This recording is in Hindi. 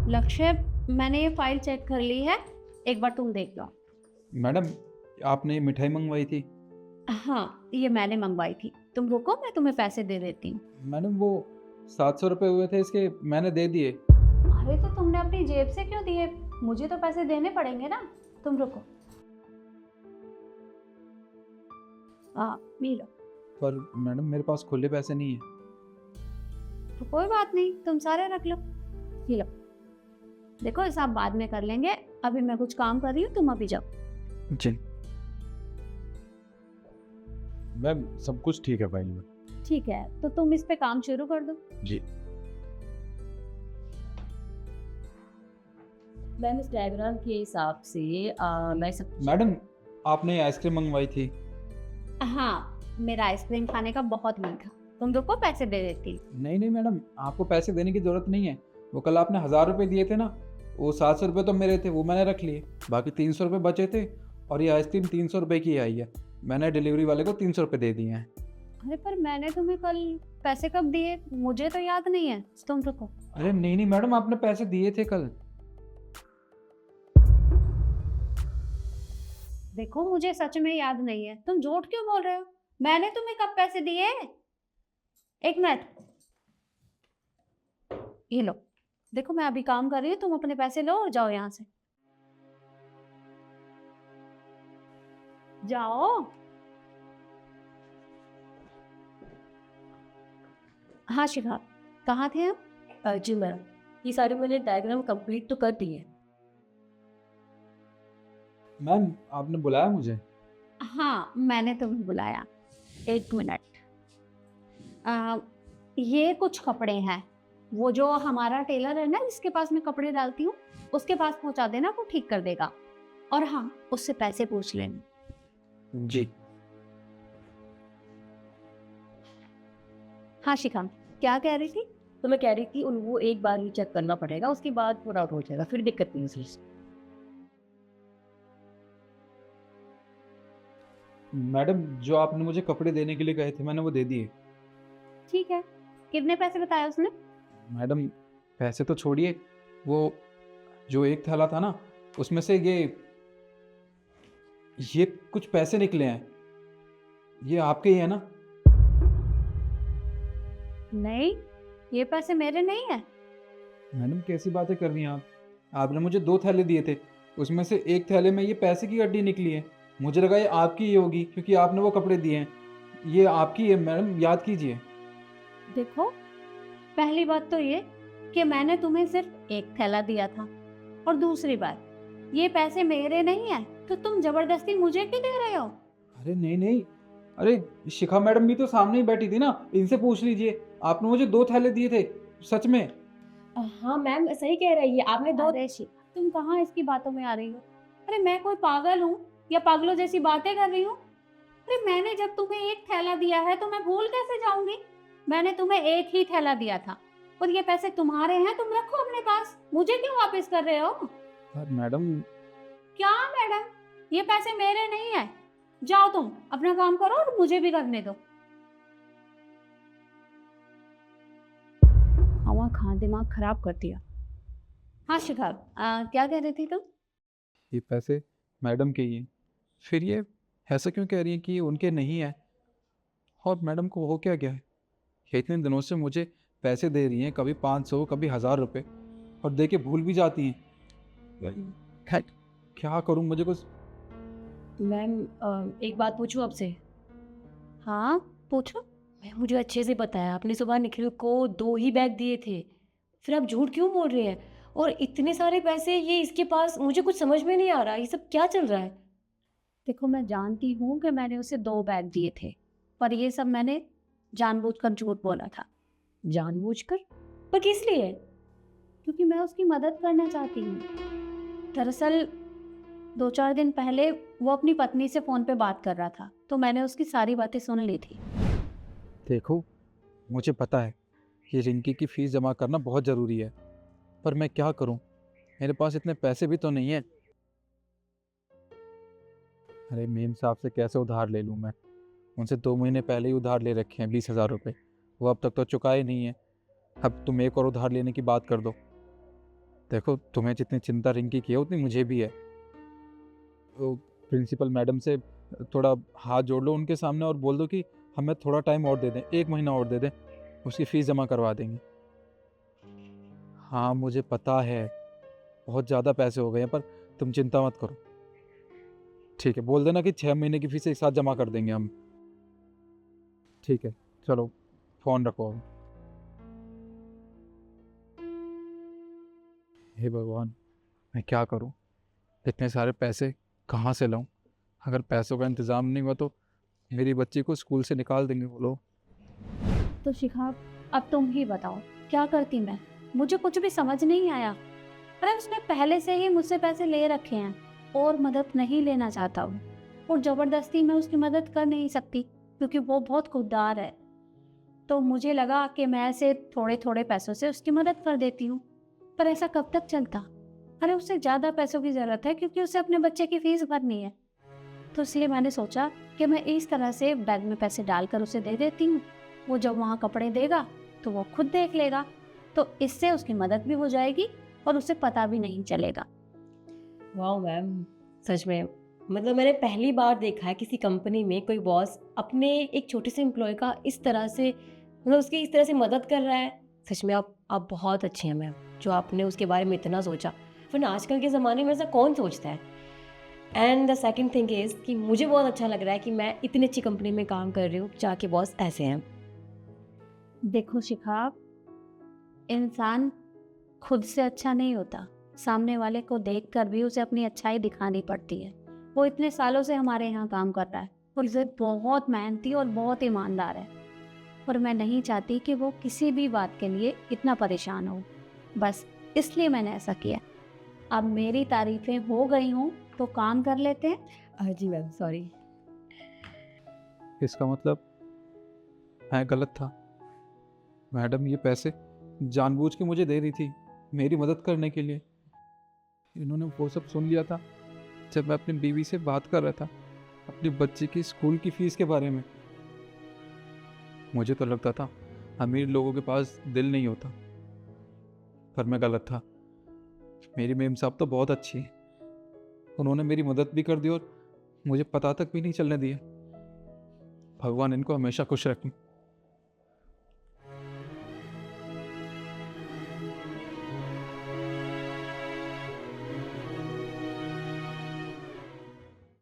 लक्ष्य, मैंने ये फाइल चेक कर ली है, एक बार तुम देख लो। मैडम, आपने मिठाई मंगवाई थी। हाँ, ये मैंने मंगवाई थी। तुम रुको, मैं तुम्हें पैसे दे देती हूँ। मैडम वो 700 रुपये हुए थे इसके, मैंने दे दिए। अरे तो तुमने अपनी जेब से क्यों दिए? मुझे तो पैसे देने पड़ेंगे ना। तुम रुको। हाँ, ये लो। पर मैडम मेरे पास खुले पैसे नहीं है। तो कोई बात नहीं, तुम सारे रख लो। ये लो। देखो, हिसाब बाद में कर लेंगे। अभी मैं कुछ काम कर रही हूँ, तुम अभी जाओ। जी मैम, सब कुछ ठीक है फाइल में। ठीक है, तो तुम इस पे काम शुरू कर दो। जी मैम इस डायग्राम के हिसाब से मैं सब मैडम, आपने आइसक्रीम मंगवाई थी। हाँ, मेरा आइसक्रीम खाने का बहुत मन था। तुम रुको, पैसे दे देती हूँ। नहीं नहीं मैडम, आपको पैसे देने की ज़रूरत नहीं है। वो कल आपने 1000 रुपये दिए थे ना, वो 700 रुपये तो मेरे थे, वो मैंने रख लिए। बाकी 300 रुपये बचे थे, और ये आइसक्रीम 300 रुपये की आई है। मैंने डिलीवरी वाले को 300 रुपये दे दिए हैं। अरे पर मैंने तुम्हें कल पैसे कब दिए? मुझे तो याद नहीं है। तुम रुको। अरे नहीं नहीं मैडम, आपने पैसे दिए थे कल। देखो, मुझे सच में याद नहीं है। तुम झूठ क्यों बोल रहे हो? मैंने तुम्हें कब पैसे दिए? एक मिनट। ये लो। देखो, मैं अभी काम कर रही हूँ, तुम अपने पैसे लो और जाओ यहाँ से। जाओ। हाँ शिखा, कहाँ थे हम? जी मैम, ये सारे मैंने डायग्राम कंप्लीट तो कर दिए। मैम, आपने बुलाया मुझे? हाँ, मैंने तुम्हें बुलाया। एक मिनट। ये कुछ कपड़े हैं। वो जो हमारा टेलर है ना, जिसके पास मैं कपड़े डालती हूँ, उसके पास पहुंचा देना, वो ठीक कर देगा। और हाँ, उससे पैसे पूछ लेना। जी हाँ शिखा, क्या कह रही थी? तो मैं कह रही थी उन वो एक बार ही चेक करना पड़ेगा, उसके बाद पूरा आउट हो जाएगा, फिर दिक्कत नहीं होगी। मैडम, जो आपने मुझे कपड़े देने के लिए कहे थे मैंने वो दे दिए। ठीक है। कितने पैसे बताए उसने? मैडम, पैसे तो छोड़िए, वो जो एक थैला था ना, उसमें से ये कुछ पैसे निकले हैं। ये आपके ही है ना? नहीं, ये पैसे मेरे नहीं है। मैडम, कैसी बातें कर रही हैं आप? आपने मुझे 2 थैले दिए थे, उसमें से एक थैले में ये पैसे की गड्डी निकली है। मुझे लगा ये आपकी ही होगी, क्योंकि आपने वो कपड़े दिए हैं। ये आपकी है मैडम, याद कीजिए। देखो, पहली बात तो ये कि मैंने तुम्हें सिर्फ एक थैला दिया था, और दूसरी बात, ये पैसे मेरे नहीं है, तो तुम जबरदस्ती मुझे क्यों दे रहे हो? अरे नहीं नहीं, अरे शिखा मैडम भी तो सामने ही बैठी थी ना, इनसे पूछ लीजिए। आपने मुझे 2 थैले दिए थे, सच में। हाँ मैम, सही कह रही है आपने दो। अरे शिखा, तुम कहाँ इसकी बातों में आ रही हो? अरे मैं कोई पागल हूँ या पागलों जैसी बातें कर रही हूँ? अरे मैंने जब तुम्हें एक थैला दिया है तो मैं भूल कैसे जाऊंगी? मैंने तुम्हें एक ही थैला दिया था, और ये पैसे तुम्हारे हैं, तुम रखो अपने पास। मुझे क्यों वापस कर रहे हो? मैडम, क्या मैडम? ये पैसे मेरे नहीं है। जाओ, तुम अपना काम करो और मुझे भी करने दो। हवा खा दिमाग खराब कर दिया। हाँ शिखा, क्या कह रही थी तुम? ये पैसे मैडम के ही हैं। फिर ये ऐसा क्यों कह रही हैं कि ये उनके नहीं है? और मैडम को हो क्या गया है? ये इतने दिनों से मुझे पैसे दे रही हैं, कभी 500 कभी 1000 रुपये, और दे के भूल भी जाती हैं। खैर, क्या करूं, मुझे कुछ। मैम एक बात पूछूं आपसे? हाँ, पूछो। मैम मुझे अच्छे से पता है आपने सुबह निखिल को 2 ही बैग दिए थे, फिर आप झूठ क्यों बोल रहे हैं? और इतने सारे पैसे ये इसके पास, मुझे कुछ समझ में नहीं आ रहा, ये सब क्या चल रहा है? देखो, मैं जानती हूँ कि मैंने उसे 2 बैग दिए थे, पर ये सब मैंने जानबूझकर झूठ बोला था। जानबूझकर? पर किस लिए? क्योंकि मैं उसकी मदद करना चाहती हूँ। दरअसल 2-4 दिन पहले वो अपनी पत्नी से फ़ोन पे बात कर रहा था, तो मैंने उसकी सारी बातें सुन ली थी। देखो, मुझे पता है ये रिंकी की फ़ीस जमा करना बहुत ज़रूरी है, पर मैं क्या करूं? मेरे पास इतने पैसे भी तो नहीं हैं। अरे मेम साहब से कैसे उधार ले लूं मैं? उनसे 2 महीने पहले ही उधार ले रखे हैं 20,000 रुपये। वो अब तक तो चुकाए नहीं है। अब तुम एक और उधार लेने की बात कर दो। देखो, तुम्हें जितनी चिंता रिंकी की है उतनी मुझे भी है। वो प्रिंसिपल मैडम से थोड़ा हाथ जोड़ लो उनके सामने और बोल दो कि हमें थोड़ा टाइम और दे दें, 1 महीना और दे दें, उसकी फ़ीस जमा करवा देंगे। हाँ मुझे पता है बहुत ज़्यादा पैसे हो गए हैं, पर तुम चिंता मत करो। ठीक है, बोल देना कि 6 महीने की फ़ीस एक साथ जमा कर देंगे हम। ठीक है, चलो फ़ोन रखो अब। हे भगवान, मैं क्या करूं? इतने सारे पैसे कहाँ से लाऊं? अगर पैसों का इंतज़ाम नहीं हुआ तो मेरी बच्ची को स्कूल से निकाल देंगे वो लोग। तो शिखा, अब तुम ही बताओ क्या करती मैं? मुझे कुछ भी समझ नहीं आया। अरे उसने पहले से ही मुझसे पैसे ले रखे हैं और मदद नहीं लेना चाहता हूँ, और ज़बरदस्ती मैं उसकी मदद कर नहीं सकती क्योंकि वो बहुत खुददार है। तो मुझे लगा कि मैं ऐसे थोड़े थोड़े पैसों से उसकी मदद कर देती हूँ, पर ऐसा कब तक चलता? अरे उससे ज़्यादा पैसों की ज़रूरत है क्योंकि उसे अपने बच्चे की फ़ीस भरनी है। तो इसलिए मैंने सोचा कि मैं इस तरह से बैग में पैसे डालकर उसे दे देती हूँ। वो जब वहाँ कपड़े देगा तो वो खुद देख लेगा, तो इससे उसकी मदद भी हो जाएगी और उसे पता भी नहीं चलेगा। वाह मैम, सच में मतलब मैंने पहली बार देखा है किसी कंपनी में कोई बॉस अपने एक छोटे से एम्प्लॉय का इस तरह से मतलब उसकी इस तरह से मदद कर रहा है। सच में आप बहुत अच्छी हैं मैम, जो आपने उसके बारे में इतना सोचा, वरना आजकल के ज़माने में ऐसा कौन सोचता है। And the second thing is कि मुझे बहुत अच्छा लग रहा है कि मैं इतनी अच्छी कंपनी में काम कर रही हूँ जहाँ के बॉस ऐसे हैं। देखो शिखा, इंसान खुद से अच्छा नहीं होता, सामने वाले को देखकर भी उसे अपनी अच्छाई दिखानी पड़ती है। वो इतने सालों से हमारे यहाँ काम कर रहा है और उसे बहुत मेहनती और बहुत ईमानदार है, और मैं नहीं चाहती कि वो किसी भी बात के लिए इतना परेशान हो। बस इसलिए मैंने ऐसा किया। अब मेरी तारीफें हो गई हूँ तो काम कर लेते हैं। जी मैम, सॉरी। इसका मतलब मैं गलत था। मैडम ये पैसे जानबूझ के मुझे दे रही थी मेरी मदद करने के लिए। इन्होंने वो सब सुन लिया था जब मैं अपनी बीवी से बात कर रहा था अपनी बच्ची की स्कूल की फ़ीस के बारे में। मुझे तो लगता था अमीर लोगों के पास दिल नहीं होता, पर मैं गलत था। मेरी मेम साहब तो बहुत अच्छी है, उन्होंने मेरी मदद भी कर दी और मुझे पता तक भी नहीं चलने दिया। भगवान इनको हमेशा खुश रखें।